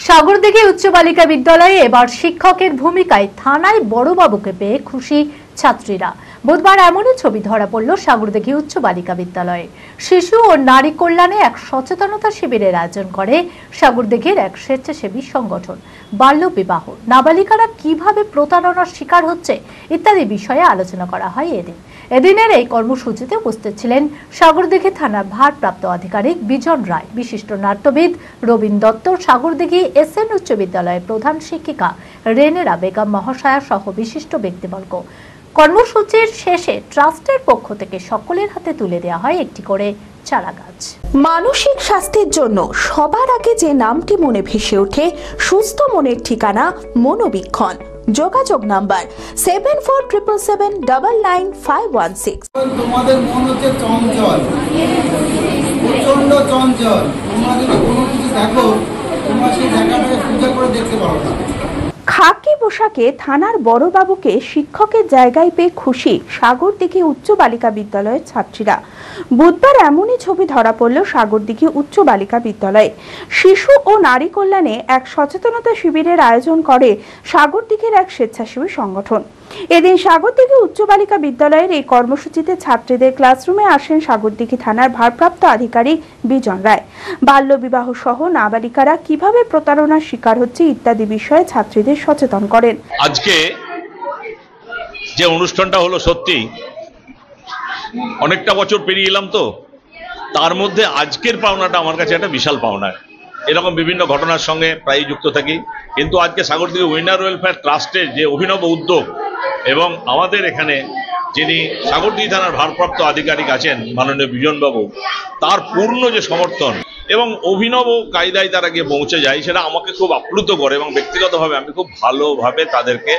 সাগরদিঘি উচ্চ বালিকা বিদ্যালয়ে এবার শিক্ষকের ভূমিকায় থানায় বড়বাবুকে পেয়ে খুশি ছাত্রীরা। বুধবার এমনই ছবি ধরা পড়ল সাগরদিঘি উচ্চ বালিকা বিদ্যালয়ে। শিশু ও নারী কল্যাণে এক সচেতনতা শিবিরের আয়োজন করে সাগরদিঘির এক স্বেচ্ছাসেবী সংগঠন। বাল্য বিবাহ, নাবালিকারা কিভাবে প্রতারণার শিকার হচ্ছে ইত্যাদি বিষয়ে আলোচনা করা হয় এদিনের এই কর্মসূচিতে উপস্থিত ছিলেন সাগরদিঘি থানার ভারপ্রাপ্ত আধিকারিক বিজন রায়, বিশিষ্ট নাট্যবিদ রবীন দত্ত, সাগরদিঘি এসএন উচ্চ বিদ্যালয়ের প্রধান শিক্ষিকা রেনেরা বেগম মহাশয়া সহ বিশিষ্ট ব্যক্তিবর্গ। কর্মসূচির শেষে ট্রাস্টের পক্ষ থেকে সকলের হাতে তুলে দেওয়া হয় একটি করে চারা গাছ। মানসিক স্বাস্থ্যের জন্য সবার আগে যে নামটি মনে ভেসে ওঠে, সুস্থ মনের ঠিকানা মনোবীক্ষণ। যোগাযোগ নাম্বার 7477799516। তোমাদের মন হচ্ছে চঞ্চল, প্রচন্ড চঞ্চল। তোমরা যদি কোনো কিছু দেখো, তোমরা সেই জায়গাটাকে পূজা করে দেখতে পারো না। খাকি পোশাকে থানার বড়বাবুকে শিক্ষকের জায়গায় পেয়ে খুশি সাগরদিঘি উচ্চ বালিকা বিদ্যালয়ের ছাত্রীরা। বুধবার এমনই ছবি ধরা পড়ল সাগরদিঘি উচ্চ বালিকা বিদ্যালয়ে। শিশু ও নারী কল্যাণে এক সচেতনতা শিবিরের আয়োজন করে সাগরদিঘির এক স্বেচ্ছাসেবী সংগঠন। এদিন সাগরদিঘি উচ্চ বালিকা বিদ্যালয়ের এই কর্মসূচিতে ছাত্রীদের ক্লাসরুমে আসেন সাগরদিঘি থানার ভারপ্রাপ্ত আধিকারিক বিজন রায়। বাল্য বিবাহ সহ নাবালিকারা কিভাবে প্রতারণার শিকার হচ্ছে ইত্যাদি বিষয়ে ছাত্রীদের সচেতন করেন। আজকে যে অনুষ্ঠানটা হলো, সত্যি অনেকটা বছর পেরিয়ে এলাম, তো তার মধ্যে আজকের পাওনাটা আমার কাছে একটা বিশাল পাওনা। এরকম বিভিন্ন ঘটনার সঙ্গে প্রায় যুক্ত থাকি, কিন্তু আজকে সাগরদিঘি উইনার ওয়েলফেয়ার ট্রাস্টের যে অভিনব উদ্যোগ এবং আমাদের এখানে যিনি সাগরদিঘি থানার ভারপ্রাপ্ত আধিকারিক আছেন মাননীয় বিজনবাবু, তার পূর্ণ যে সমর্থন এবং অভিনব কায়দায় তারা গিয়ে পৌঁছে যায়, সেটা আমাকে খুব আপ্লুত করে এবং ব্যক্তিগতভাবে আমি খুব ভালোভাবে তাদেরকে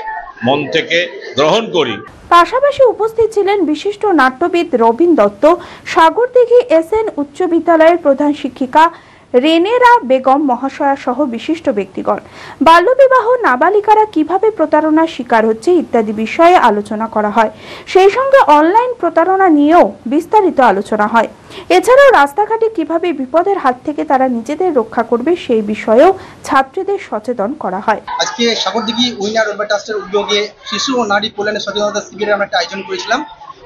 মন থেকে গ্রহণ করি। পাশাপাশি উপস্থিত ছিলেন বিশিষ্ট নাট্যবিদ রবীন দত্ত, সাগরদিঘি এসএন উচ্চ বিদ্যালয়ের প্রধান শিক্ষিকা রেনেরা বেগম মহাশয়া সহ বিশিষ্ট ব্যক্তিগণ। বাল্যবিবাহ, নাবালিকারা কিভাবে প্রতারণার শিকার হচ্ছে ইত্যাদি বিষয়ে আলোচনা করা হয়। সেই সঙ্গে অনলাইন প্রতারণা নিয়েও বিস্তারিত আলোচনা হয়। এছাড়াও রাস্তাঘাটে কিভাবে বিপদের হাত থেকে তারা নিজেদের রক্ষা করবে সেই বিষয়েও ছাত্রীদের সচেতন করা হয়। আজকে সাগরদিঘি উইনার ওয়েলফেয়ার ট্রাস্টের উদ্যোগে শিশু ও নারী কল্যাণে সচেতনতা শিবিরের আমরা একটা আয়োজন করেছিলাম।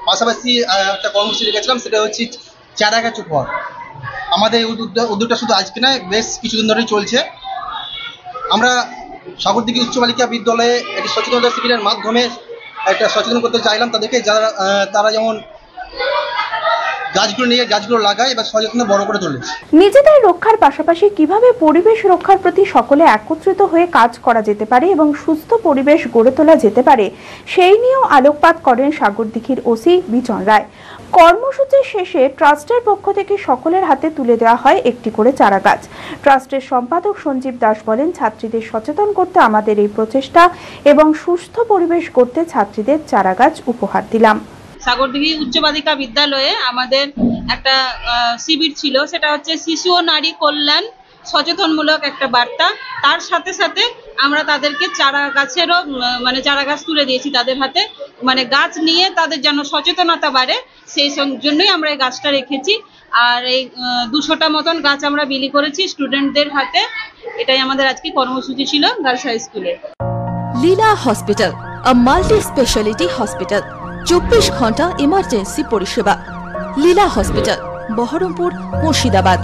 পাশাপাশি একটা কর্মসূচি রেখেছিলাম, সেটা হচ্ছে চারা গাছ উপহার। আমাদের এই উদ্যোগটা শুধু আজকে নয়, বেশ কিছুদিন ধরেই চলছে। আমরা সাগরদিঘি উচ্চ বালিকা বিদ্যালয়ে একটি সচেতনতা শিবিরের মাধ্যমে একটা সচেতন করতে চাইলাম তাদেরকে, তারা যেমন গাছগুলো লাগায় এবার সচেতন বড় করে তোলে। নিজেদের রক্ষার পাশাপাশি কিভাবে পরিবেশ রক্ষার প্রতি সকলে একত্রিত হয়ে কাজ করা যেতে পারে এবং সুস্থ পরিবেশ গড়ে তোলা যেতে পারে সেই নিয়েও আলোকপাত করেন সাগরদিঘির ওসি বিজন রায়। কর্মসূচির শেষে ট্রাস্টের পক্ষ থেকে সকলের হাতে তুলে দেওয়া হয় একটি করে চারা গাছ। ট্রাস্টের সম্পাদক সঞ্জীব দাস বলেন, ছাত্রীদের সচেতন করতে আমাদের এই প্রচেষ্টা এবং সুস্থ পরিবেশ গড়তে ছাত্রীদের চারা গাছ উপহার দিলাম। সাগরদিঘি উচ্চ বালিকা বিদ্যালয়ে আমাদের একটা শিবির ছিল, সেটা হচ্ছে শিশু ও নারী কল্যাণ সচেতনমূলক একটা বার্তা। তার সাথে সাথে আমরা তাদেরকে চারা গাছেরও চারা গাছ তুলে দিয়েছি তাদের হাতে, গাছ নিয়ে তাদের যেন সচেতনতা বাড়ে, সেই জন্যই আমরা এই গাছটা রেখেছি। আর এই 200টা মতন গাছ আমরা বিলি করেছি স্টুডেন্টদের হাতে। এটাই আমাদের আজকে কর্মসূচি ছিল গার্লস হাই স্কুলে। লীলা হসপিটাল, আ মাল্টি স্পেশালিটি হসপিটাল, 24 ঘন্টা ইমার্জেন্সি পরিষেবা। লীলা হসপিটাল, বহরমপুর, মুর্শিদাবাদ।